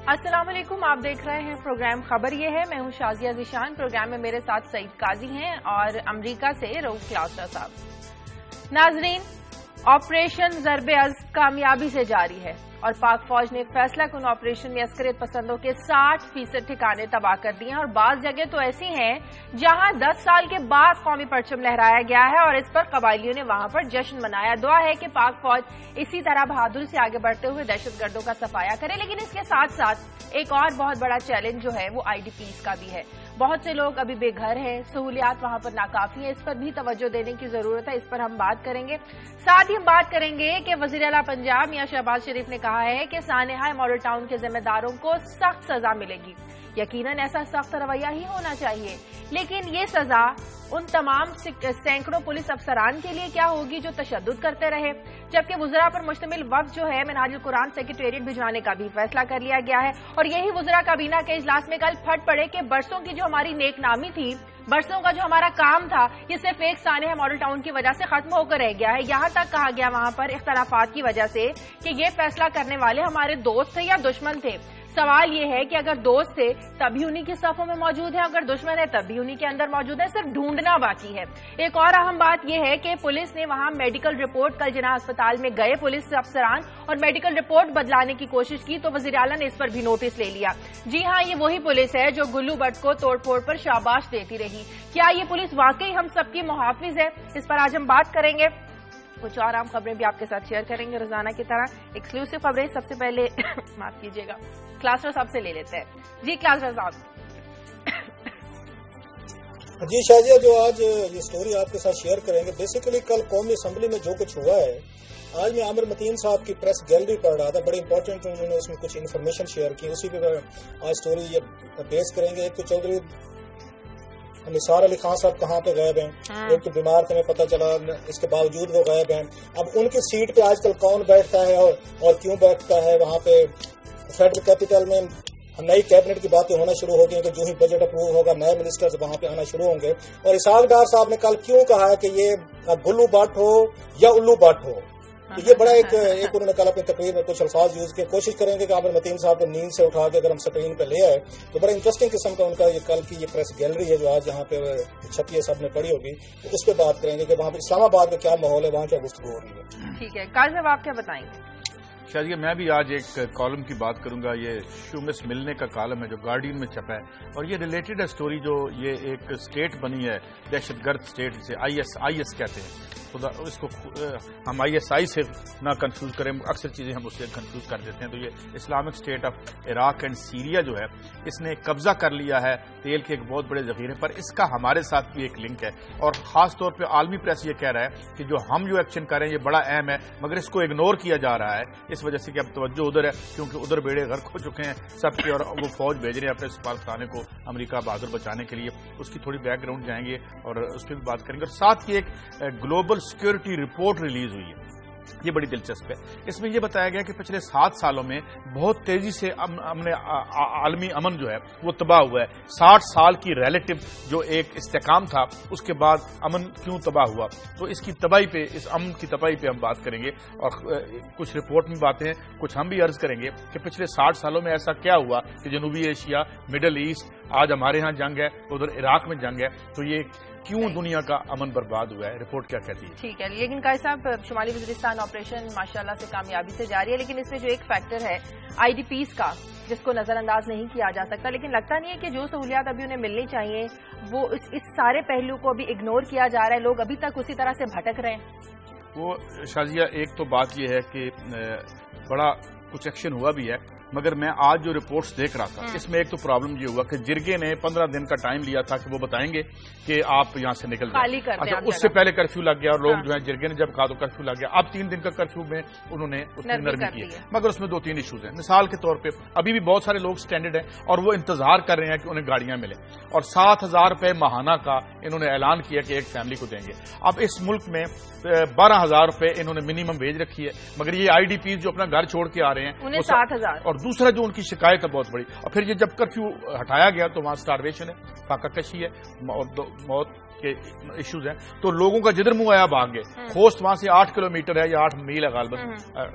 السلام علیکم، آپ دیکھ رہے ہیں پروگرام خبر یہ ہے۔ میں ہوں شازیہ ذیشان۔ پروگرام میں میرے ساتھ سعید قاضی ہیں اور امریکہ سے رؤوف کلاسرا صاحب۔ ناظرین، آپریشن ضرب ازب کامیابی سے جاری ہے اور پاک فوج نے فیصلہ کن آپریشن میں عسکریت پسندوں کے 60% ٹھکانے تباہ کر دیے ہیں اور بعض جگہ تو ایسی ہیں جہاں 10 سال کے بعد قومی پرچم لہرایا گیا ہے اور اس پر قبائلیوں نے وہاں پر جشن منایا۔ دعا ہے کہ پاک فوج اسی طرح بہادری سے آگے بڑھتے ہوئے دہشت گردوں کا صفایا کرے، لیکن اس کے ساتھ ساتھ ایک اور بہت بڑا چیلنج جو ہے وہ IDPs کا بھی ہے۔ بہت سے لوگ ابھی بے گھر ہیں، سہولیات وہاں پر ناکافی ہیں، اس پر بھی توجہ دینے کی ضرورت ہے، اس پر ہم بات کریں گے۔ ساتھ ہی ہم بات کریں گے کہ وزیر اعلیٰ پنجاب میاں شہباز شریف نے کہا ہے کہ سانحہ ماڈل ٹاؤن کے ذمہ داروں کو سخت سزا ملے گی۔ یقیناً ایسا سخت رویہ ہی ہونا چاہیے، لیکن یہ سزا ان تمام سینکڑوں پولیس افسران کے لیے کیا ہوگی جو تشدد کرتے رہے؟ جبکہ وزراء پر مشتمل وفد جو ہے منہاج القرآن سیکریٹریٹ بھجوانے کا بھی فیصلہ کر لیا گیا ہے اور یہی وزراء کابینہ کے اجلاس میں کل پھٹ پڑے کہ برسوں کی جو ہماری نیک نامی تھی، برسوں کا جو ہمارا کام تھا، یہ صرف ایک سانحہ ماڈل ٹاؤن کی وجہ سے ختم ہو کر رہ گیا ہے۔ یہاں تک کہا گیا وہاں پر اختلافات کی وجہ سے کہ یہ فیصلہ کرنے والے ہمارے دوست تھے یا دشمن تھے۔ سوال یہ ہے کہ اگر دوست تھے تب بھی انہی کی صفوں میں موجود ہیں، اگر دشمن ہے تب بھی انہی کے اندر موجود ہے، صرف ڈھونڈنا باقی ہے۔ ایک اور اہم بات یہ ہے کہ پولیس نے وہاں میڈیکل رپورٹ، کل جناح اسپتال میں گئے پولیس افسران اور میڈیکل رپورٹ بدلانے کی کوشش کی تو وزیر اعلیٰ نے اس پر بھی نوٹس لے لیا۔ جی ہاں، یہ وہی پولیس ہے جو گلو بٹ کو توڑ پھوڑ پر شاباش دیتی رہی۔ کیا یہ پولیس واقعی ہم سب کی محافظ ہے؟ اس پر آج ہم بات کریں گے۔ کچھ اور عام خبریں بھی آپ کے ساتھ شیئر کریں گے روزانہ کی طرح، ایکسکلوسو خبریں۔ سب سے پہلے معاف کیجیے گا، کلاسرا صاحب سے لے لیتے ہیں۔ جی کلاسرا صاحب۔ جی شازیہ، جو آج یہ سٹوری آپ کے ساتھ شیئر کریں گے، بیسیکلی کل قومی اسمبلی میں جو کچھ ہوا ہے، آج میں عامر متین صاحب کی پریس گیلری پڑھ رہا تھا، بڑی امپورٹنٹ انہوں نے اس میں کچھ انفارمیشن شیئر کی، اسی پہ آج سٹوری یہ بیس کریں گے۔ ایک تو چودھری نثار علی خان صاحب کہاں پہ غائب ہیں، ایک تو بیمار تھے، پتہ چلا، اس کے باوجود وہ غائب ہیں۔ اب ان کی سیٹ پہ آج کل کون بیٹھتا ہے اور کیوں بیٹھتا ہے؟ وہاں پہ فیڈرل کیپٹل میں نئی کیبنٹ کی باتیں ہونا شروع ہو گئی کہ جو ہی بجٹ اپروو ہوگا نئے منسٹرز وہاں پہ آنا شروع ہوں گے۔ اور اسحاق ڈار صاحب نے کل کیوں کہا ہے کہ یہ گلو بٹ ہو یا الو بٹ ہو، تو یہ بڑا ایک انہوں نے کل اپنی تقریر میں کچھ الفاظ یوز کیے۔ کوشش کریں گے کہ عامر متین صاحب کو نیند سے اٹھا کے اگر ہم اسکرین پہ لے آئے تو بڑا انٹرسٹنگ قسم کا ان کا یہ کل کی یہ پریس گیلری ہے جو آج یہاں پہ چھپی ہے، سب نے پڑھی ہوگی، تو اس پہ بات کریں گے کہ وہاں پہ اسلام آباد کا کیا ماحول ہے، وہاں کیا گفتگو ہو رہی ہے۔ ٹھیک ہے، قاضی صاحب آپ کیا بتائیں گے؟ شاید میں بھی آج ایک کالم کی بات کروں گا، یہ شومس ملنے کا کالم ہے جو گارڈین میں چھپا ہے اور یہ ریلیٹڈ ہے اسٹوری، جو یہ ایک اسٹیٹ بنی ہے دہشت گرد اسٹیٹ، جسے آئی ایس کہتے ہیں۔ خدا اس کو ہم ISI سے نہ کنفیوز کریں، اکثر چیزیں ہم اس سے کنفیوز کر دیتے ہیں۔ تو یہ Islamic state of Iraq and Syria جو ہے، اس نے قبضہ کر لیا ہے تیل کے ایک بہت بڑے ذخیرے پر۔ اس کا ہمارے ساتھ بھی ایک لنک ہے اور خاص طور پہ عالمی پریس یہ کہہ رہا ہے کہ جو ہم جو ایکشن کر رہے ہیں یہ بڑا اہم ہے، مگر اس کو اگنور کیا جا رہا ہے اس وجہ سے کہ اب توجہ ادھر ہے، کیونکہ ادھر بیڑے غرق ہو چکے ہیں سب کے اور وہ فوج بھیج رہے ہیں اپنے سفارتخانے کو امریکہ بہادر بچانے کے لیے۔ اس کی تھوڑی بیک گراؤنڈ جائیں گے اور اس پہ بھی بات کریں گے، اور ساتھ ہی ایک گلوبل سیکورٹی رپورٹ ریلیز ہوئی ہے، یہ بڑی دلچسپ ہے۔ اس میں یہ بتایا گیا کہ پچھلے 7 سالوں میں بہت تیزی سے عالمی امن جو ہے وہ تباہ ہوا ہے۔ 60 سال کی ریلیٹو جو ایک استحکام تھا اس کے بعد امن کیوں تباہ ہوا، تو اس کی تباہی پہ، اس امن کی تباہی پہ ہم بات کریں گے اور کچھ رپورٹ میں باتیں ہیں، کچھ ہم بھی عرض کریں گے کہ پچھلے 60 سالوں میں ایسا کیا ہوا کہ جنوبی ایشیا، مڈل ایسٹ، آج ہمارے ہاں جنگ ہے، ادھر عراق میں جنگ ہے، تو یہ کیوں دنیا کا امن برباد ہوا ہے، رپورٹ کیا کہتی ہے؟ ٹھیک ہے، لیکن قاضی صاحب شمالی وزیرستان آپریشن ماشاءاللہ سے کامیابی سے جاری ہے، لیکن اس میں جو ایک فیکٹر ہے IDPs کا جس کو نظر انداز نہیں کیا جا سکتا، لیکن لگتا نہیں ہے کہ جو سہولیات ابھی انہیں ملنی چاہیے وہ اس سارے پہلو کو ابھی اگنور کیا جا رہا ہے، لوگ ابھی تک اسی طرح سے بھٹک رہے ہیں۔ وہ شازیہ ایک تو بات یہ ہے کہ بڑا کچھ ایکشن ہوا بھی ہے، مگر میں آج جو رپورٹس دیکھ رہا تھا اس میں ایک تو پرابلم یہ ہوا کہ جرگے نے 15 دن کا ٹائم لیا تھا کہ وہ بتائیں گے کہ آپ یہاں سے نکل جائیں۔ اچھا، اس سے پہلے کرفیو لگ گیا اور لوگ جو ہیں جرگے نے جب کہا تو کرفیو لگ گیا۔ اب 3 دن کا کرفیو میں انہوں نے اس میں نرمی کی ہے، مگر اس میں 2-3 ایشوز ہیں۔ مثال کے طور پہ ابھی بھی بہت سارے لوگ سٹینڈرڈ ہیں اور وہ انتظار کر رہے ہیں کہ انہیں گاڑیاں ملیں، اور 7,000 روپے ماہانہ کا انہوں نے اعلان کیا کہ ایک فیملی کو دیں گے۔ اب اس ملک میں 12,000 روپے انہوں نے منیمم ویج رکھی ہے، مگر یہ IDPs جو اپنا گھر چھوڑ کے آ رہے ہیں انہیں 7,000 اور اور دوسرا جو ان کی شکایت ہے بہت بڑی، اور پھر یہ جب کرفیو ہٹایا گیا تو وہاں سٹارویشن ہے، فاقہ کشی ہے اور موت کے ایشوز ہیں، تو لوگوں کا جدھر منہ آیا بھاگ گئے. خوست وہاں سے 8 کلومیٹر ہے یا 8 میل ہے غالباً،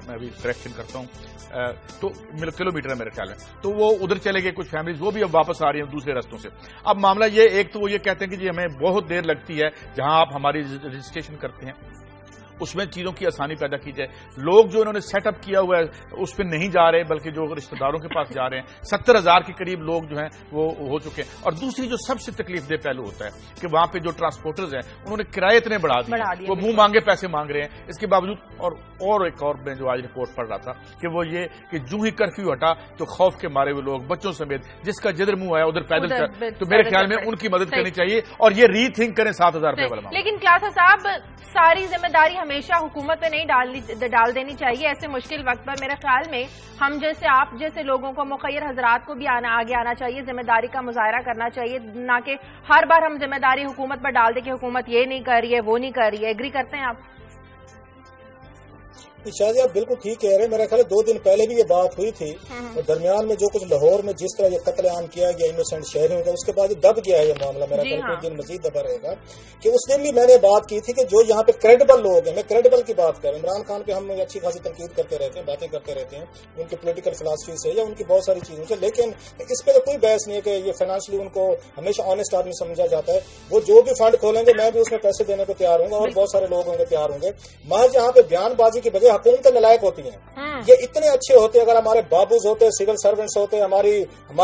میں بھی کریکشن کرتا ہوں، تو کلومیٹر ہے میرے خیال ہے. تو وہ ادھر چلے گئے کچھ فیملیز، وہ بھی اب واپس آ رہی ہیں دوسرے رستوں سے. اب معاملہ یہ ایک تو وہ یہ کہتے ہیں کہ جی ہمیں بہت دیر لگتی ہے جہاں آپ ہماری رجسٹریشن کرتے ہیں اس میں چیزوں کی آسانی پیدا کی جائے. لوگ جو انہوں نے سیٹ اپ کیا ہوا ہے اس پہ نہیں جا رہے بلکہ جو رشتہ داروں کے پاس جا رہے ہیں. 70,000 کے قریب لوگ جو ہیں وہ ہو چکے ہیں. اور دوسری جو سب سے تکلیف دہ پہلو ہوتا ہے کہ وہاں پہ جو ٹرانسپورٹرز ہیں انہوں نے کرائے اتنے بڑھا دیے، وہ منہ مانگے پیسے مانگ رہے ہیں. اس کے باوجود اور ایک اور میں جو آج رپورٹ پڑھ رہا تھا کہ وہ یہ کہ جو ہی کرفیو ہٹا تو خوف کے مارے ہوئے لوگ بچوں سمیت جس کا جدھر منہ آیا ادھر پیدل کر، تو میرے خیال میں ان کی مدد کرنی چاہیے اور یہ ری تھنک کریں 7,000 روپے والا. لیکن کلاسا صاحب ساری ذمہ داری ہمیشہ حکومت پہ نہیں ڈال دینی چاہیے. ایسے مشکل وقت پر میرے خیال میں ہم جیسے آپ جیسے لوگوں کو، مخیر حضرات کو بھی آگے آنا چاہیے، ذمہ داری کا مظاہرہ کرنا چاہیے، نہ کہ ہر بار ہم ذمہ داری حکومت پر ڈال دیں کہ حکومت یہ نہیں کر رہی ہے وہ نہیں کر رہی ہے. ایگری کرتے ہیں آپ؟ شاہ جی آپ بالکل ٹھیک کہہ رہے ہیں. میرا خیال ہے 2 دن پہلے بھی یہ بات ہوئی تھی اور درمیان میں جو کچھ لاہور میں جس طرح یہ قتل عام کیا گیا انوسینٹ شہریوں کا، اس کے بعد یہ دب گیا ہے یہ معاملہ. میرا خیال کچھ دن مزید دبا رہے گا. کہ اس دن بھی میں نے بات کی تھی کہ جو یہاں پہ کریڈیبل لوگ ہیں، میں کریڈیبل کی بات کر رہا ہوں. عمران خان پہ ہم اچھی خاصی تنقید کرتے رہتے ہیں، باتیں کرتے رہتے ہیں ان کی پولیٹیکل فلاسفی سے یا ان کی بہت ساری چیزوں سے، لیکن اس پہ تو کوئی بحث نہیں ہے کہ یہ فائنانشلی ان کو ہمیشہ آنےسٹ آدمی سمجھا جاتا ہے. وہ جو بھی فنڈ کھولیں گے میں بھی اس میں پیسے دینے کو تیار ہوں گا اور بہت سارے لوگ ہوں گے تیار ہوں گے. محض یہاں پہ بیان بازی کی بجائے حکومتیں نلائق ہوتی ہیں. یہ اتنے اچھے ہوتے اگر ہمارے بابوز ہوتے، سول سروینٹس ہوتے، ہماری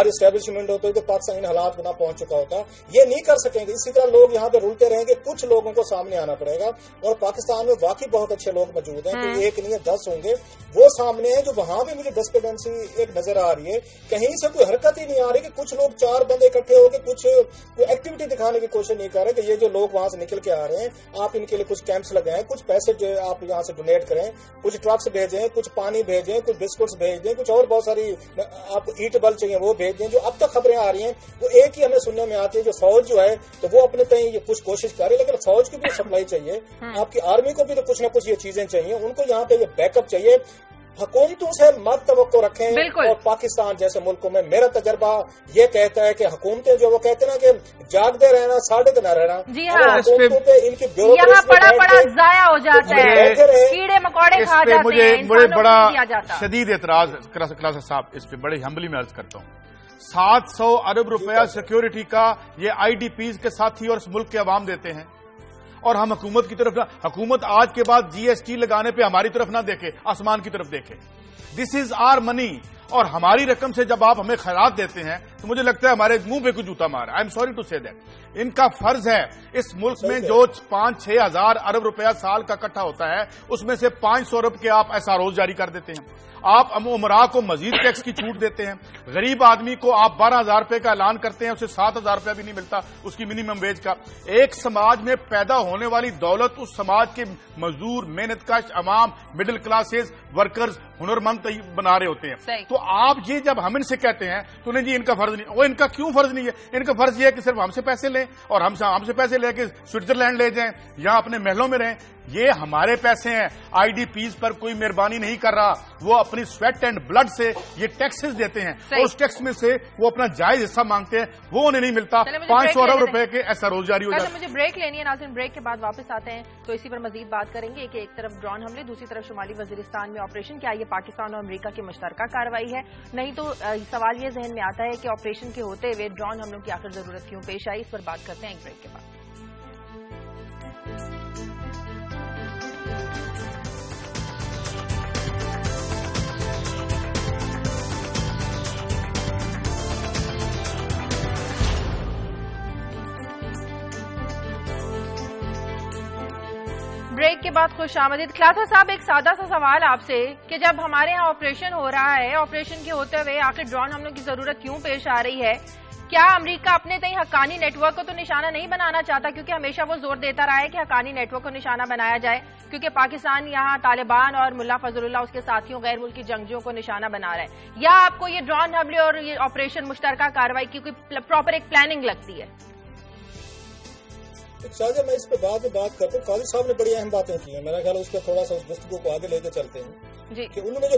اسٹیبلشمنٹ ہوتے تو پاکستان ان حالات کو نہ پہنچ چکا ہوتا. یہ نہیں کر سکیں گے. اسی طرح لوگ یہاں پہ رولتے رہیں گے. کچھ لوگوں کو سامنے آنا پڑے گا اور پاکستان میں واقعی بہت اچھے لوگ موجود ہیں. کوئی ایک نہیں ہے 10 ہوں گے وہ سامنے ہیں جو وہاں بھی مجھے ڈسپیڈنسی ایک نظر آ رہی ہے. کہیں سے کوئی حرکت ہی نہیں آ رہی کہ کچھ لوگ 4 بندے اکٹھے ہو کے کچھ ایکٹیویٹی دکھانے کی کوشش نہیں کر رہے کہ یہ جو لوگ وہاں سے نکل کے آ رہے ہیں آپ ان کے لیے کچھ کیمپس لگائیں، کچھ پیسے جو آپ یہاں سے ڈونیٹ کریں، کچھ ٹرکس بھیجیں، کچھ پانی بھیجیں، کچھ بسکٹس بھیج دیں، کچھ اور بہت ساری آپ ایٹبل چاہیے وہ بھیج دیں. جو اب تک خبریں آ رہی ہیں وہ ایک ہی ہمیں سننے میں آتی ہے جو فوج جو ہے تو وہ اپنے تئیں یہ کچھ کوشش کر رہی ہے، لیکن فوج کی بھی سپلائی چاہیے، آپ کی آرمی کو بھی تو کچھ نہ کچھ یہ چیزیں چاہیے، ان کو یہاں پہ یہ بیک اپ چاہیے. حکومتوں سے مت توقع رکھیں. اور پاکستان جیسے ملکوں میں میرا تجربہ یہ کہتا ہے کہ حکومتیں جو وہ کہتے ہیں نا کہ جاگتے رہنا ساڑھے نہ رہنا، جی ہاں حکومتوں پہ ان کی یہاں پڑا ضائع ہو جاتا ہے، کیڑے مکوڑے کھا جاتے ہیں. مجھے بڑا شدید اعتراض کلاسا صاحب اس پہ بڑے ہمبلی میں عرض کرتا ہوں. 700 ارب روپیہ سیکیورٹی کا یہ آئی ڈی پیز کے ساتھی اور اس ملک کے عوام دیتے ہیں اور ہم حکومت کی طرف نہ، حکومت آج کے بعد GST لگانے پہ ہماری طرف نہ دیکھے، آسمان کی طرف دیکھے. دس از آر منی اور ہماری رقم سے جب آپ ہمیں خیرات دیتے ہیں تو مجھے لگتا ہے ہمارے منہ پہ کوئی جوتا مارا. آئی ایم سوری ٹو سے دیٹ. ان کا فرض ہے اس ملک میں جو 5-6 ہزار ارب روپیہ سال کا اکٹھا ہوتا ہے اس میں سے 500 ارب کے آپ SROs جاری کر دیتے ہیں. آپ عمراء کو مزید ٹیکس کی چھوٹ دیتے ہیں. غریب آدمی کو آپ 12,000 روپے کا اعلان کرتے ہیں، اسے 7,000 روپیہ بھی نہیں ملتا اس کی منیمم ویج کا. ایک سماج میں پیدا ہونے والی دولت اس سماج کے مزدور، محنت کش عوام، مڈل کلاسز، ورکرز، ہنرمند بنا رہے ہوتے ہیں. تو آپ یہ جب ہم ان سے کہتے ہیں تو نہیں جی ان کا فرض نہیں، وہ ان کا کیوں فرض نہیں ہے؟ ان کا فرض یہ ہے کہ صرف ہم سے پیسے لیں اور ہم سے پیسے لے کے سوئٹزرلینڈ لے جائیں یا اپنے محلوں میں رہیں. یہ ہمارے پیسے ہیں. آئی ڈی پیز پر کوئی مہربانی نہیں کر رہا، وہ اپنی سویٹ اینڈ بلڈ سے یہ ٹیکسز دیتے ہیں اور اس ٹیکس میں سے وہ اپنا جائز حصہ مانگتے ہیں، وہ انہیں نہیں ملتا. 500 ارب روپے کے SROs جاری ہو جاتے ہیں. مجھے بریک لینی ہے ناظرین، بریک کے بعد واپس آتے ہیں تو اسی پر مزید بات کریں گے کہ ایک طرف ڈرون حملے، دوسری طرف شمالی وزیرستان میں آپریشن. کیا یہ پاکستان اور امریکہ کی مشترکہ کارروائی ہے؟ نہیں تو سوال یہ ذہن میں آتا ہے کہ آپریشن کے ہوتے ہوئے ڈرون حملوں کی آخر ضرورت کیوں پیش آئی؟ اس پر بات کرتے ہیں ایک بریک کے بعد. بریک کے بعد خوش آمدید. کلاسا صاحب ایک سادہ سا سوال آپ سے کہ جب ہمارے ہاں آپریشن ہو رہا ہے، آپریشن کے ہوتے ہوئے آخر ڈرون حملوں کی ضرورت کیوں پیش آ رہی ہے؟ کیا امریکہ اپنے تئیں حقانی نیٹ ورک کو تو نشانہ نہیں بنانا چاہتا؟ کیونکہ ہمیشہ وہ زور دیتا رہا ہے کہ حقانی نیٹ ورک کو نشانہ بنایا جائے، کیونکہ پاکستان یہاں طالبان اور ملا فضل اللہ اس کے ساتھیوں غیر ملکی جنگجوؤں کو نشانہ بنا رہا ہے. یا آپ کو یہ ڈرون حملے اور یہ آپریشن مشترکہ کارروائی کی کوئی پراپر ایک پلاننگ لگتی ہے؟ شاہجہ میں اس پہ بعد میں بات کرتا ہوں. قاضی صاحب نے بڑی اہم باتیں کی ہیں، میرا خیال ہے اس پہ تھوڑا سا اس گفتگو کو آگے لے کے چلتے ہیں. جی. کہ انہوں نے جو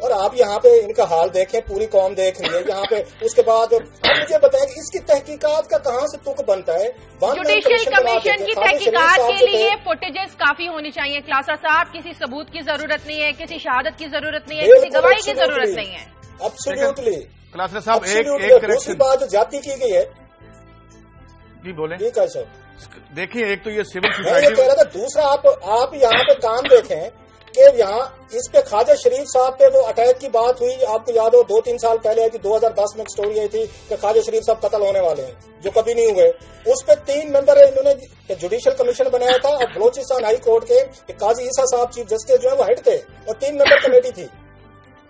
اور آپ یہاں پہ ان کا حال دیکھیں، پوری قوم دیکھ رہی ہے یہاں پہ. اس کے بعد مجھے بتائیں کہ اس کی تحقیقات کا کہاں سے تک بنتا ہے؟ جوڈیشل کمیشن کی تحقیقات کے لیے فوٹیجز کافی ہونی چاہیے خلاصہ صاحب. کسی ثبوت کی ضرورت نہیں ہے، کسی شہادت کی ضرورت نہیں ہے، کسی گواہی کی ضرورت نہیں ہے. ایبسلیوٹلی. خلاصہ صاحب ایک دوسری بات جو جاتی کی گئی ہے، جی بولیں. ٹھیک ہے سر. دیکھیں ایک تو یہ سول میں سوسائٹی، یہ کہہ رہا تھا دوسرا آپ یہاں پہ کام دیکھیں کہ یہاں اس پہ خواجہ شریف صاحب پہ وہ اٹیک کی بات ہوئی، آپ کو یاد ہو 2-3 سال پہلے آئی تھی، 2010 میں ایک سٹوری آئی تھی کہ خواجہ شریف صاحب قتل ہونے والے ہیں، جو کبھی نہیں ہوئے. اس پہ 3 ممبر انہوں نے جوڈیشل کمیشن بنایا تھا، اور بلوچستان ہائی کورٹ کے قاضی عیسیٰ صاحب چیف جسٹس جو ہے وہ ہیڈ تھے، اور 3 ممبر کمیٹی تھی،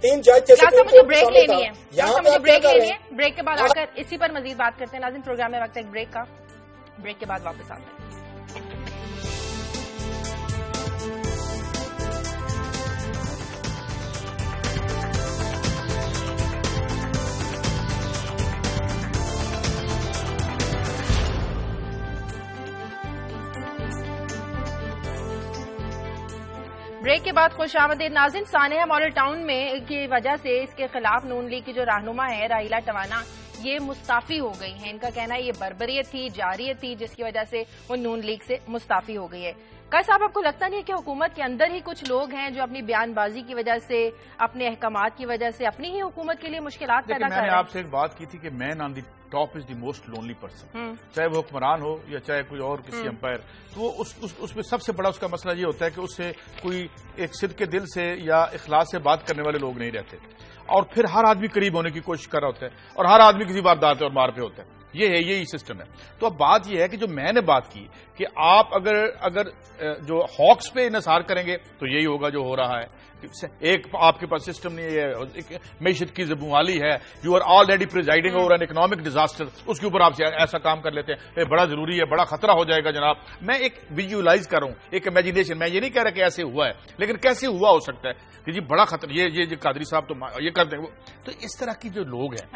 3 جج تھے. مجھے بریک لینی ہے، مجھے بریک لینی ہے. بریک کے بعد آ کر اسی پر مزید بات کرتے ہیں. ناظرین پروگرام میں وقت ہے ایک بریک کا، بریک کے بعد واپس آتے ہیں. بریک کے بعد خوش آمدید ناظرین. سانحہ ماڈل ٹاؤن میں کی وجہ سے اس کے خلاف نون لیگ کی جو رہنما ہے راہیلہ ٹوانا، یہ مستعفی ہو گئی ہیں. ان کا کہنا ہے یہ بربریت تھی، جاریت تھی، جس کی وجہ سے وہ نون لیگ سے مستعفی ہو گئی ہے. قائد صاحب آپ کو لگتا نہیں ہے کہ حکومت کے اندر ہی کچھ لوگ ہیں جو اپنی بیان بازی کی وجہ سے، اپنے احکامات کی وجہ سے اپنی ہی حکومت کے لیے مشکلات پیدا کر رہے ہیں؟ میں نے آپ سے ایک بات کی تھی کہ man on the top is the most lonely person, چاہے وہ حکمران ہو یا چاہے کوئی اور کسی امپائر. تو اس میں سب سے بڑا اس کا مسئلہ یہ ہوتا ہے کہ اس سے کوئی ایک صدق کے دل سے یا اخلاص سے بات کرنے والے لوگ نہیں رہتے، اور پھر ہر آدمی قریب ہونے کی کوشش کر رہا ہوتا ہے، اور ہر آدمی کسی واردات اور مار پہ ہوتا ہے. یہی سسٹم ہے. تو اب بات یہ ہے کہ جو میں نے بات کی کہ آپ اگر جو ہاکس پہ انحصار کریں گے تو یہی ہوگا جو ہو رہا ہے. ایک آپ کے پاس سسٹم نہیں ہے، معیشت کی زبوالی ہے، you are already presiding over an economic disaster, اس کے اوپر آپ ایسا کام کر لیتے ہیں، بڑا ضروری ہے، بڑا خطرہ ہو جائے گا جناب. میں ایک ویژولائز کر رہا ہوں، ایک امیجنیشن. میں یہ نہیں کہہ رہا کہ ایسے ہوا ہے، لیکن کیسے ہوا ہو سکتا ہے کہ جی بڑا خطرہ، یہ قادری صاحب تو یہ کر دیں. تو اس طرح کی جو لوگ ہیں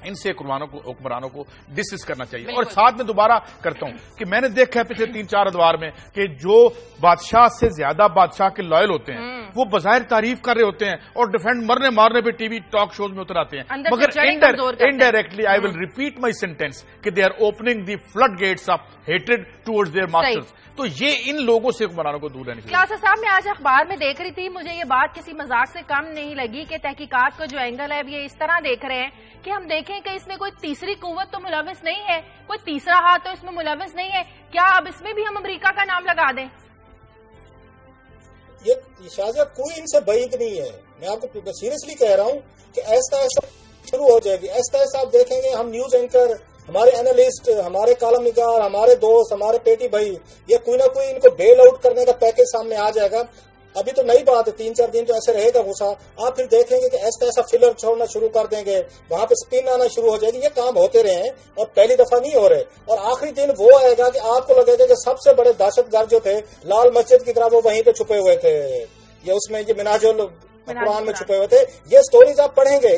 ان سے حکمرانوں کو ڈسکس کرنا چاہیے. اور ساتھ میں دوبارہ کرتا ہوں کہ میں نے دیکھا ہے پچھلے 3-4 ادوار میں کہ جو بادشاہ سے زیادہ بادشاہ کے لائل ہوتے ہیں وہ بظاہر تعریف کر رہے ہوتے ہیں اور ڈیفینڈ مارنے پہ ٹی وی ٹاک شوز میں اتر آتے ہیں، مگر indirectly I will repeat my sentence کہ they are opening the flood gates of hatred towards their masters. تو یہ ان لوگوں سے حکمرانوں کو دور رہنے کی. خلاصہ صاحب میں آج اخبار میں دیکھ رہی تھی، مجھے یہ بات کسی مذاق سے کم نہیں لگی کہ تحقیقات کا جو اینگل ہے یہ اس طرح دیکھ رہے ہیں کہ ہم دیکھیں کہ اس میں کوئی تیسری قوت تو ملوث نہیں ہے، کوئی تیسرا ہاتھ تو اس میں ملوث نہیں ہے. کیا اب اس میں بھی ہم امریکہ کا نام لگا دیں؟ یہ شاہجہاں کوئی ان سے بعید نہیں ہے. میں آپ کو سیریسلی کہہ رہا ہوں کہ ایسا شروع ہو جائے گی. ایسا آپ دیکھیں گے، ہم نیوز اینکر، ہمارے اینالسٹ، ہمارے کالم نگار، ہمارے دوست، ہمارے پیٹی بھائی، یہ کوئی نہ کوئی ان کو بیل آؤٹ کرنے کا پیکج سامنے آ جائے گا. ابھی تو نئی بات ہے، 3-4 دن تو ایسے رہے گا غصہ. آپ پھر دیکھیں گے کہ ایسا فلر چھوڑنا شروع کر دیں گے، وہاں پہ سپن آنا شروع ہو جائے گی. یہ کام ہوتے رہے ہیں اور پہلی دفعہ نہیں ہو رہے. اور آخری دن وہ آئے گا کہ آپ کو لگے گا کہ سب سے بڑے دہشت گرد جو تھے لال مسجد کی طرح وہ وہیں پہ چھپے ہوئے تھے، یہ اس میں یہ مناج قرآن میں چھپے ہوئے تھے. یہ سٹوریز آپ پڑھیں گے،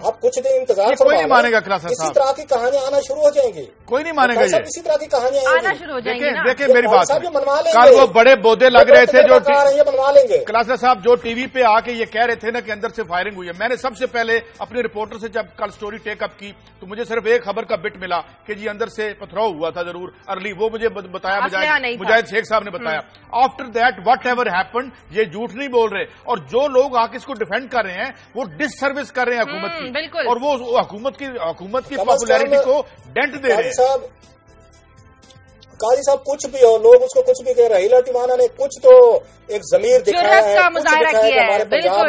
آپ کچھ دن انتظار کوئی نہیں مانے گا. کلاس اسی طرح کی کہانیاں آنا شروع ہو جائیں گی، کوئی نہیں مانے گا. اسی طرح کی کہانیاں آنا شروع ہو جائیں گی. دیکھیں میری بات، بنوا لیں کل وہ بڑے بودے لگ رہے تھے جو بنوا لیں گے. کلاس صاحب جو ٹی وی پہ آ کے یہ کہہ رہے تھے نا کہ اندر سے فائرنگ ہوئی ہے. میں نے سب سے پہلے اپنے رپورٹر سے جب کل سٹوری ٹیک اپ کی تو مجھے صرف ایک خبر کا بٹ ملا کہ جی اندر سے پتھراؤ ہوا تھا ضرور ارلی، وہ مجھے بتایا مجاہد شیخ صاحب نے بتایا. After that what ever happened, یہ جھوٹ نہیں بول رہے، اور جو لوگ آ کے اس کو ڈیفینڈ کر رہے ہیں وہ ڈس سروس کر رہے ہیں حکومت کی، اور وہ حکومت کی پاپولیرٹی کو ڈینٹ دے رہے ہیں. قاضی صاحب کچھ بھی ہو، لوگ اس کو کچھ بھی کہہ رہے ہیں، راہیلہ ٹوانا نے کچھ تو ایک ضمیر دکھایا ہے، ہمارے پنجاب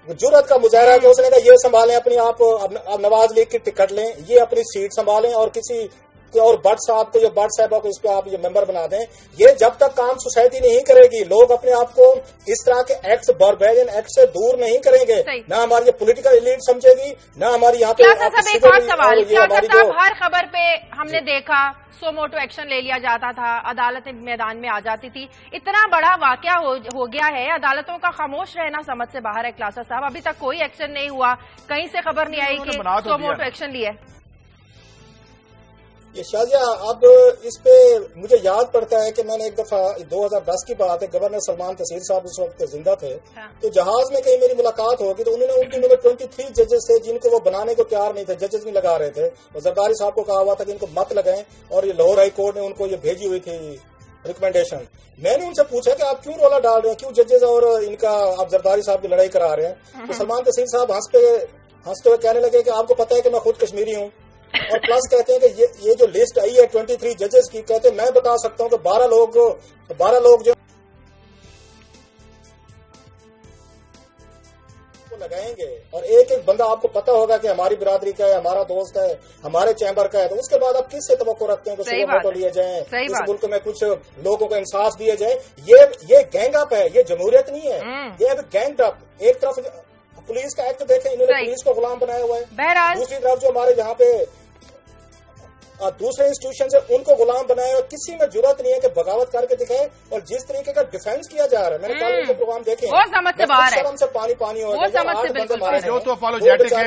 میں جرأت کا مظاہرہ کہ اس نے کہا یہ سنبھالیں اپنی آپ، اب نواز لیگ کی ٹکٹ لیں، یہ اپنی سیٹ سنبھالیں، اور کسی اور بٹ صاحب کو یا بٹ صاحبہ کو اس پہ آپ یہ ممبر بنا دیں. یہ جب تک کام سوسائٹی نہیں کرے گی، لوگ اپنے آپ کو اس طرح کے ایکٹس، باربیرین ایکٹ سے دور نہیں کریں گے، نہ ہماری پولیٹیکل ایلیٹ سمجھے گی، نہ ہماری یہاں پہ. ایک اور سوال، ہر خبر پہ ہم نے دیکھا سو موٹو ایکشن لے لیا جاتا تھا، عدالت میدان میں آ جاتی تھی. اتنا بڑا واقعہ ہو گیا ہے، عدالتوں کا خاموش رہنا سمجھ سے باہر ہے. کلاسا صاحب ابھی تک کوئی ایکشن نہیں ہوا، کہیں سے خبر نہیں آئی کہ سو موٹو ایکشن لیا ہے. یہ شازیہ اب اس پہ مجھے یاد پڑتا ہے کہ میں نے ایک دفعہ 2010 کی بات ہے، گورنر سلمان تحصیل صاحب اس وقت زندہ تھے، تو جہاز میں کہیں میری ملاقات ہوگی تو انہوں نے ان کی 23 ججز تھے جن کو وہ بنانے کو تیار نہیں تھے، ججز نہیں لگا رہے تھے، اور زرداری صاحب کو کہا ہوا تھا کہ ان کو مت لگائیں، اور یہ لاہور ہائی کورٹ نے ان کو یہ بھیجی ہوئی تھی ریکمینڈیشن۔ میں نے ان سے پوچھا کہ آپ کیوں رولا ڈال رہے ہیں، کیوں ججز اور ان کا آپ زرداری صاحب کی لڑائی کرا رہے ہیں؟ تو سلمان تحصیل صاحب ہنستے ہوئے کہنے لگے کہ آپ کو پتا ہے کہ میں خود کشمیری ہوں، اور پلس کہتے ہیں کہ یہ جو لسٹ آئی ہے 23 ججز کی، کہتے ہیں میں بتا سکتا ہوں کہ 12 لوگ جو لگائیں گے، اور ایک ایک بندہ آپ کو پتا ہوگا کہ ہماری برادری کا ہے، ہمارا دوست ہے، ہمارے چیمبر کا ہے، تو اس کے بعد آپ کس سے توقع رکھتے ہیں کہ صبح فوٹو لیے جائیں، اس ملک میں کچھ لوگوں کو انصاف دیے جائیں؟ یہ گینگ اپ ہے، یہ جمہوریت نہیں ہے، یہ ہے گینگ اپ۔ ایک طرف پولیس کا ایکٹ دیکھیں، انہوں نے پولیس کو غلام بنایا ہوا ہے، دوسری طرف جو ہمارے یہاں پہ دوسرے انسٹیٹیوشن سے ان کو غلام بنایا، اور کسی میں جرات نہیں ہے کہ بغاوت کر کے دکھائیں، اور جس طریقے کا ڈیفینس کیا جا رہا ہے، میں نے کل کے پروگرام دیکھے وہ سمجھ سے باہر ہے، شرم سے پانی ہو گیا، جو تو اپالوجیٹک ہے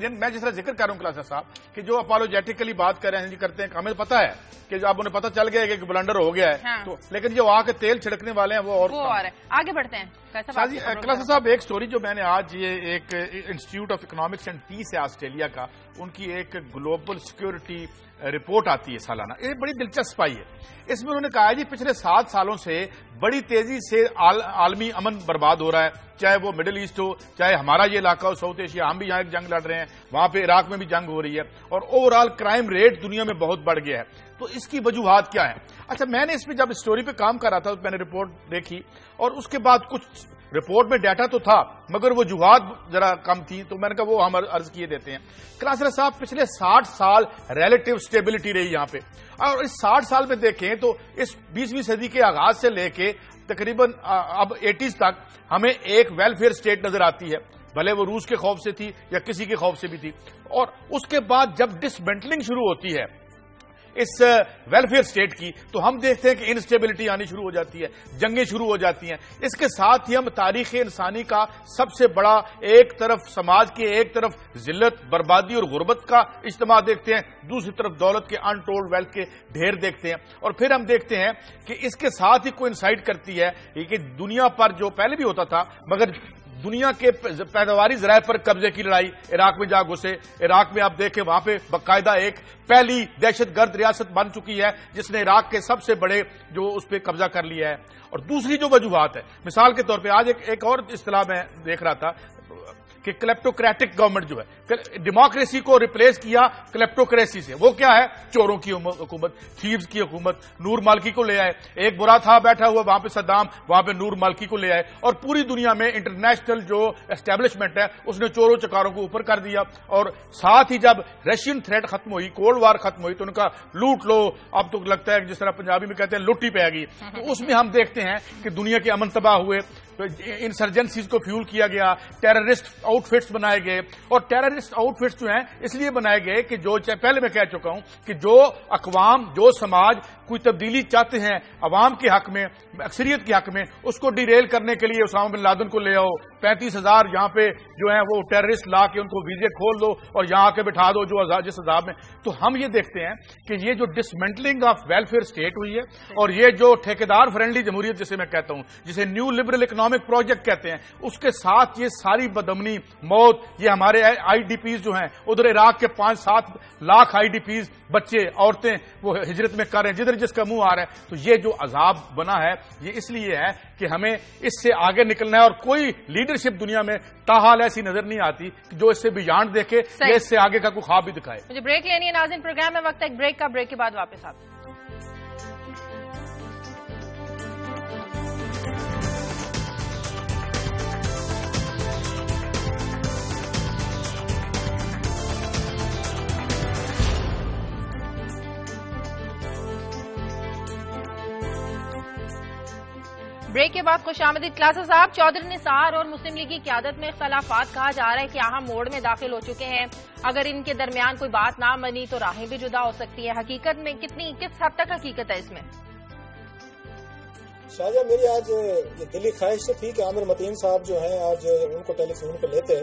میں جس طرح ذکر کر رہا ہوں کلاسر صاحب کہ جو اپالوجیٹکلی بات کر رہے ہیں کرتے ہیں، ہمیں پتا ہے کہ اب انہیں پتا چل گیا کہ بلنڈر ہو گیا ہے، تو لیکن جو آ کے تیل چھڑکنے والے ہیں وہ اور آگے بڑھتے ہیں۔ کلاسر صاحب ایک سٹوری جو میں نے آج یہ ایک institute of economics and peace ہے آسٹریلیا کا، ان کی ایک گلوبل سیکورٹی رپورٹ آتی ہے سالانہ، یہ بڑی دلچسپ آئی ہے۔ اس میں انہوں نے کہا جی پچھلے 7 سالوں سے بڑی تیزی سے عالمی امن برباد ہو رہا ہے، چاہے وہ مڈل ایسٹ ہو، چاہے ہمارا یہ علاقہ ہو ساؤتھ ایشیا، ہم بھی یہاں ایک جنگ لڑ رہے ہیں، وہاں پہ عراق میں بھی جنگ ہو رہی ہے، اور اوور آل کرائم ریٹ دنیا میں بہت بڑھ گیا ہے۔ تو اس کی وجوہات کیا ہیں؟ اچھا، میں نے اس میں جب اسٹوری پہ کام کر رہا تھا میں نے رپورٹ دیکھی، اور اس کے بعد کچھ رپورٹ میں ڈیٹا تو تھا مگر وجوہات ذرا کم تھی، تو میں نے کہا وہ ہم عرض کیے دیتے ہیں۔ کلاسر صاحب پچھلے 60 سال ریلیٹو سٹیبلٹی رہی یہاں پہ، اور اس 60 سال میں دیکھیں تو اس 20ویں صدی کے آغاز سے لے کے تقریباً اب 80s تک ہمیں ایک ویلفیئر اسٹیٹ نظر آتی ہے، بھلے وہ روس کے خوف سے تھی یا کسی کے خوف سے بھی تھی، اور اس کے بعد جب ڈسمنٹلنگ شروع ہوتی ہے اس ویلفیئر اسٹیٹ کی تو ہم دیکھتے ہیں کہ انسٹیبلٹی آنی شروع ہو جاتی ہے، جنگیں شروع ہو جاتی ہیں۔ اس کے ساتھ ہی ہم تاریخ انسانی کا سب سے بڑا ایک طرف سماج کے ایک طرف ذلت، بربادی اور غربت کا اجتماع دیکھتے ہیں، دوسری طرف دولت کے انٹولڈ ویلتھ کے ڈھیر دیکھتے ہیں، اور پھر ہم دیکھتے ہیں کہ اس کے ساتھ ہی کوئنسائڈ کرتی ہے کہ دنیا پر جو پہلے بھی ہوتا تھا مگر دنیا کے پیداواری ذرائع پر قبضے کی لڑائی عراق میں جا گھسے۔ عراق میں آپ دیکھیں وہاں پہ باقاعدہ ایک پہلی دہشت گرد ریاست بن چکی ہے جس نے عراق کے سب سے بڑے جو اس پہ قبضہ کر لیا ہے۔ اور دوسری جو وجوہات ہے، مثال کے طور پہ آج ایک اور اصطلاح میں دیکھ رہا تھا کہ کلیپٹوکریٹک گورنمنٹ جو ہے، ڈیموکریسی کو ریپلیس کیا کلیپٹوکریسی سے۔ وہ کیا ہے؟ چوروں کی حکومت، تھیوز کی حکومت۔ نور مالکی کو لے آئے، ایک برا تھا بیٹھا ہوا وہاں پہ صدام، وہاں پہ نور مالکی کو لے آئے، اور پوری دنیا میں انٹرنیشنل جو اسٹیبلشمنٹ ہے اس نے چوروں چکاروں کو اوپر کر دیا۔ اور ساتھ ہی جب رشین تھریٹ ختم ہوئی، کولڈ وار ختم ہوئی، تو ان کا لوٹ لو، اب تو لگتا ہے جس طرح پنجابی میں کہتے ہیں لوٹی پہ گئی، تو اس میں ہم دیکھتے ہیں کہ دنیا کے امن تباہ ہوئے، انسرجنسیز کو فیول کیا گیا، ٹیررسٹ آؤٹ فٹس بنائے گئے، اور ٹیررسٹ آؤٹ فٹس جو ہیں اس لیے بنائے گئے کہ جو پہلے میں کہہ چکا ہوں کہ جو اقوام، جو سماج کوئی تبدیلی چاہتے ہیں عوام کے حق میں، اکثریت کے حق میں، اس کو ڈیریل کرنے کے لیے اسامہ بن لادن کو لے آؤ، 35,000 یہاں پہ جو ہیں وہ ٹیررسٹ لا کے ان کو ویزے کھول دو اور یہاں آ کے بٹھا دو جو جس عذاب میں۔ تو ہم یہ دیکھتے ہیں کہ یہ جو ڈسمنٹلنگ آف ویلفیئر اسٹیٹ ہوئی ہے، اور یہ جو ٹھیکیدار فرینڈلی جمہوریت جسے میں کہتا ہوں، جسے نیو لبرل اکنامک پروجیکٹ کہتے ہیں، اس کے ساتھ یہ ساری بدامنی، موت، یہ ہمارے آئی ڈی پیز جو ہیں ادھر عراق کے 5-7 لاکھ آئی ڈی پیز، بچے، عورتیں وہ ہجرت میں کر رہے ہیں، جدھر جس کا منہ آ رہا ہے۔ تو یہ جو عذاب بنا ہے یہ اس لیے ہے کہ ہمیں اس سے آگے نکلنا ہے، اور کوئی لیڈرشپ دنیا میں تاحال ایسی نظر نہیں آتی جو اس سے بیانڈ دیکھے یا اس سے آگے کا کوئی خواب بھی دکھائے۔ مجھے بریک لینی ہے ناظرین، پروگرام میں وقت ہے ایک بریک کا، بریک کے بعد واپس آتے ہیں۔ بریک کے بعد خوش آمدید کلاسر صاحب۔ چودھری نثار اور مسلم لیگ کی قیادت میں اختلافات کہا جا رہا ہے کہ اہم موڑ میں داخل ہو چکے ہیں، اگر ان کے درمیان کوئی بات نہ بنی تو راہیں بھی جدا ہو سکتی ہے۔ حقیقت میں کس حد تک حقیقت ہے اس میں؟ شاہجہاں میری آج یہ دلی خواہش سے تھی کہ عامر متین صاحب جو ہیں آج ان کو ٹیلی فون پہ لیتے،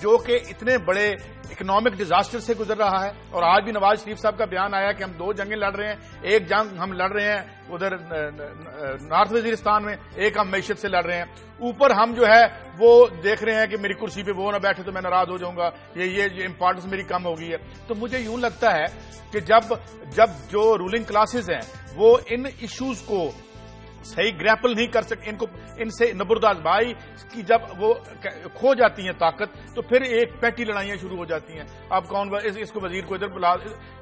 جو کہ اتنے بڑے اکنامک ڈیزاسٹر سے گزر رہا ہے، اور آج بھی نواز شریف صاحب کا بیان آیا کہ ہم 2 جنگیں لڑ رہے ہیں، ایک جنگ ہم لڑ رہے ہیں ادھر نارتھ وزیرستان میں، ایک ہم معیشت سے لڑ رہے ہیں، اوپر ہم جو ہے وہ دیکھ رہے ہیں کہ میری کرسی پہ وہ نہ بیٹھے تو میں ناراض ہو جاؤں گا، یہ امپورٹنس میری کم ہو گئی ہے۔ تو مجھے یوں لگتا ہے کہ جب جو رولنگ کلاسز ہیں وہ ان ایشوز کو صحیح گریپل نہیں کر سکتے، ان سے نبرداز بھائی کی جب وہ کھو جاتی ہیں طاقت، تو پھر ایک پیٹی لڑائیاں شروع ہو جاتی ہیں، اب کون اس کو وزیر کو ادھر بلا۔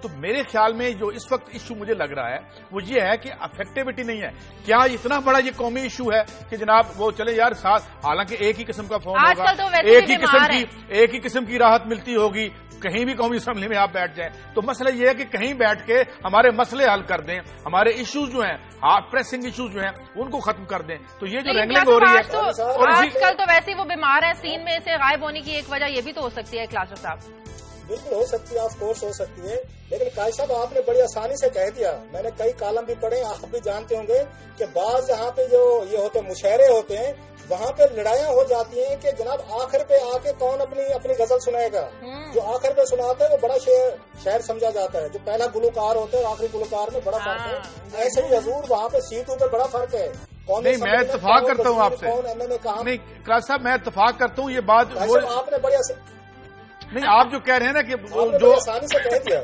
تو میرے خیال میں جو اس وقت ایشو مجھے لگ رہا ہے وہ یہ ہے کہ افیکٹیوٹی نہیں ہے۔ کیا اتنا بڑا یہ قومی ایشو ہے کہ جناب وہ چلے یار ساتھ، حالانکہ ایک ہی قسم کا فون ہوگا، ایک ہی قسم کی راحت ملتی ہوگی، کہیں بھی قومی اسمبلی میں آپ بیٹھ جائیں، تو مسئلہ یہ ہے کہ کہیں بیٹھ کے ہمارے مسئلے حل کر دیں، ہمارے ایشوز جو ہیں، پریسنگ ایشوز جو ہیں ان کو ختم کر دیں۔ تو یہ جو رینگلنگ ہو رہی ہے، آج کل تو ویسے وہ بیمار ہیں، سین میں سے غائب ہونے کی ایک وجہ یہ بھی تو ہو سکتی ہے کلاسر صاحب۔ بالکل ہو سکتی ہے، آف کورس ہو سکتی ہے، لیکن قائد صاحب آپ نے بڑی آسانی سے کہہ دیا، میں نے کئی کالم بھی پڑھے، آپ بھی جانتے ہوں گے کہ بعض جہاں پہ جو یہ ہوتے مشاعرے ہوتے ہیں وہاں پہ لڑائیاں ہو جاتی ہیں کہ جناب آخر پہ آ کے کون اپنی غزل سنائے گا، جو آخر پہ سناتا ہے وہ بڑا شاعر سمجھا جاتا ہے، جو پہلا گلوکار ہوتا ہے اور آخری گلوکار میں بڑا فرق ہے۔ ایسے ہی حضور وہاں پہ سیٹوں پہ بڑا فرق ہے۔ نہیں، میں اتفاق کرتا ہوں آپ سے، نہیں کلاسر صاحب میں اتفاق کرتا ہوں، یہ بات آپ نے بڑی نہیں، آپ جو کہہ رہے ہیں نا کہ جو آسانی سے کہہ دیا،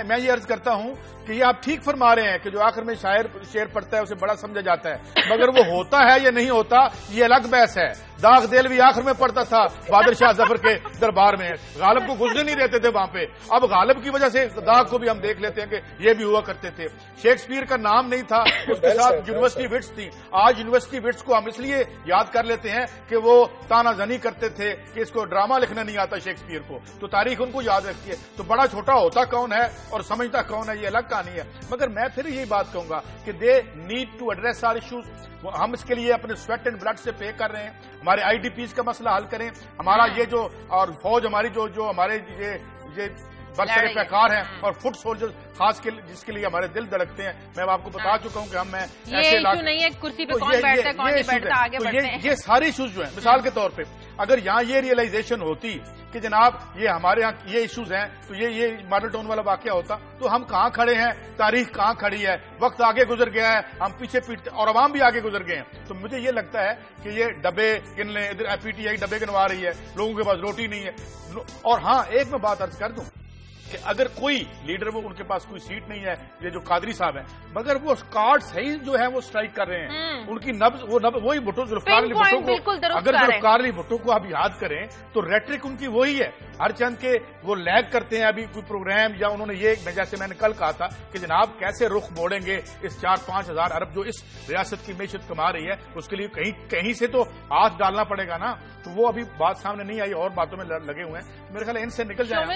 میں یہ عرض کرتا ہوں کہ یہ آپ ٹھیک فرما رہے ہیں کہ جو آخر میں شعر پڑھتا ہے اسے بڑا سمجھا جاتا ہے، مگر وہ ہوتا ہے یا نہیں ہوتا یہ الگ بحث ہے۔ داغ دہلوی آخر میں پڑھتا تھا بہادر شاہ ظفر کے دربار میں، غالب کو گزرنے نہیں دیتے تھے وہاں پہ، اب غالب کی وجہ سے داغ کو بھی ہم دیکھ لیتے ہیں کہ یہ بھی ہوا کرتے تھے۔ شیکسپیئر کا نام نہیں تھا، اس کے ساتھ یونیورسٹی وٹس تھی، آج یونیورسٹی وٹس کو ہم اس لیے یاد کر لیتے ہیں کہ وہ تانا زنی کرتے تھے کہ اس کو ڈرامہ لکھنا نہیں آتا شیکسپیئر کو، تو تاریخ ان کو یاد رکھتی ہے۔ تو بڑا چھوٹا ہوتا کون ہے اور سمجھتا کون ہے یہ الگ کہانی ہے، مگر میں پھر یہی بات کہوں گا کہ they need to address are issues, ہم اس کے لیے اپنے سویٹ اینڈ بلڈ سے پے کر رہے ہیں، ہمارے آئی ڈی پیز کا مسئلہ حل کریں، ہمارا یہ جو اور فوج ہماری جو ہمارے یہ برسر پیکار ہیں اور فٹ سولجر خاص کے جس کے لیے ہمارے دل دھڑکتے ہیں، میں آپ کو بتا چکا ہوں کہ ہم یہ سارے ایشوز جو ہیں، مثال کے طور پہ اگر یہاں یہ ریئلائزیشن ہوتی کہ جناب یہ ہمارے ہاں یہ ایشوز ہیں تو یہ ماڈل ٹاؤن والا واقعہ ہوتا تو ہم کہاں کھڑے ہیں، تاریخ کہاں کھڑی ہے، وقت آگے گزر گیا ہے، ہم پیچھے اور عوام بھی آگے گزر گئے ہیں۔ تو مجھے یہ لگتا ہے کہ یہ ڈبے گن لیں، ادھر پی ٹی آئی ڈبے گنوا رہی ہے، لوگوں کے پاس روٹی نہیں ہے۔ اور ہاں ایک میں بات عرض کر دوں کہ اگر کوئی لیڈر وہ ان کے پاس کوئی سیٹ نہیں ہے، یہ جو قادری صاحب ہیں، مگر وہ کارڈ صحیح جو ہے وہ اسٹرائک کر رہے ہیں، ان کی نبض وہی ذوالفقار علی بھٹو کو، اگر ذوالفقار علی بھٹو کو آپ یاد کریں تو ریٹرک ان کی وہی ہے، ہر چند کے وہ لیگ کرتے ہیں ابھی کوئی پروگرام، یا انہوں نے یہ جیسے میں نے کل کہا تھا کہ جناب کیسے رخ موڑیں گے اس 4-5 ہزار ارب جو اس ریاست کی معیشت کما رہی ہے، اس کے لیے کہیں سے تو ہاتھ ڈالنا پڑے گا نا، تو وہ ابھی بات سامنے نہیں آئی، اور باتوں میں لگے ہوئے ہیں، میرے خیال ان سے نکل جائیں۔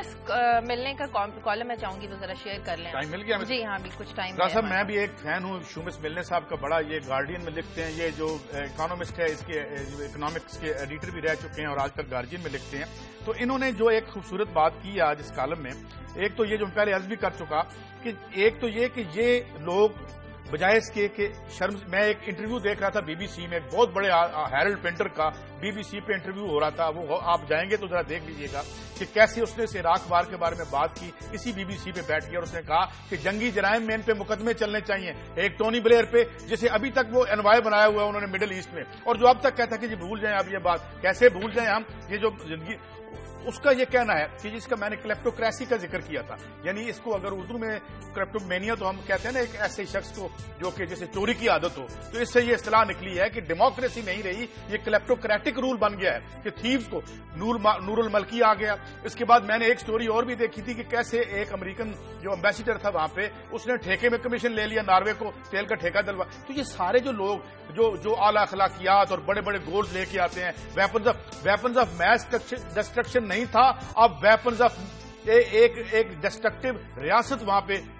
ملنے کا کالم میں چاہوں گی تو ذرا شیئر کر لیں، ٹائم مل گیا جی ہاں بھی کچھ ٹائم صاحب، میں بھی ایک فین ہوں شومس ملنے صاحب کا بڑا، یہ گارڈین میں لکھتے ہیں، یہ جو اکانومسٹ ہے اس کے اکنامکس کے ایڈیٹر بھی رہ چکے ہیں اور آج تک گارڈین میں لکھتے ہیں، تو انہوں نے جو ایک خوبصورت بات کی آج اس کالم میں، ایک تو یہ جو پہلے عرض بھی کر چکا کہ ایک تو یہ کہ یہ لوگ بجائے اس کے کہ شرم، میں ایک انٹرویو دیکھ رہا تھا بی بی سی میں، بہت بڑے ہیرلڈ پینٹر کا بی بی سی پہ انٹرویو ہو رہا تھا، وہ آپ جائیں گے تو ذرا دیکھ لیجئے گا کہ کیسے اس نے عراق وار کے بارے میں بات کی، اسی بی بی سی پہ بیٹھ گیا اور اس نے کہا کہ جنگی جرائم میں ان پہ مقدمے چلنے چاہیے، ایک ٹونی بلیئر پہ جسے ابھی تک وہ انوائے بنایا ہوا ہے انہوں نے مڈل ایسٹ میں، اور جو اب تک کہتا کہ جی بھول جائیں آپ یہ بات، کیسے بھول جائیں ہم یہ جو زندگی، اس کا یہ کہنا ہے کہ جس کا میں نے کلیپٹوکریسی کا ذکر کیا تھا، یعنی اس کو اگر اردو میں کلیپٹومینیا تو ہم کہتے ہیں نا ایک ایسے شخص کو جو کہ جیسے چوری کی عادت ہو، تو اس سے یہ اصطلاح نکلی ہے کہ ڈیموکریسی نہیں رہی، یہ کلیپٹوکریٹک رول بن گیا ہے کہ تھیوز کو نور الملکی آ گیا۔ اس کے بعد میں نے ایک سٹوری اور بھی دیکھی تھی کہ کیسے ایک امریکن جو امبیسیڈر تھا وہاں پہ، اس نے ٹھیکے میں کمیشن لے لیا ناروے کو تیل کا ٹھیکہ دلوا، تو یہ سارے جو لوگ جو اعلیٰ اخلاقیات اور بڑے بڑے گولز لے کے آتے ہیں، ویپنز آف میس ڈسٹرکشن نہیں تھا، اب ویپنز آف ایک ڈسٹرکٹیو ریاست وہاں پہ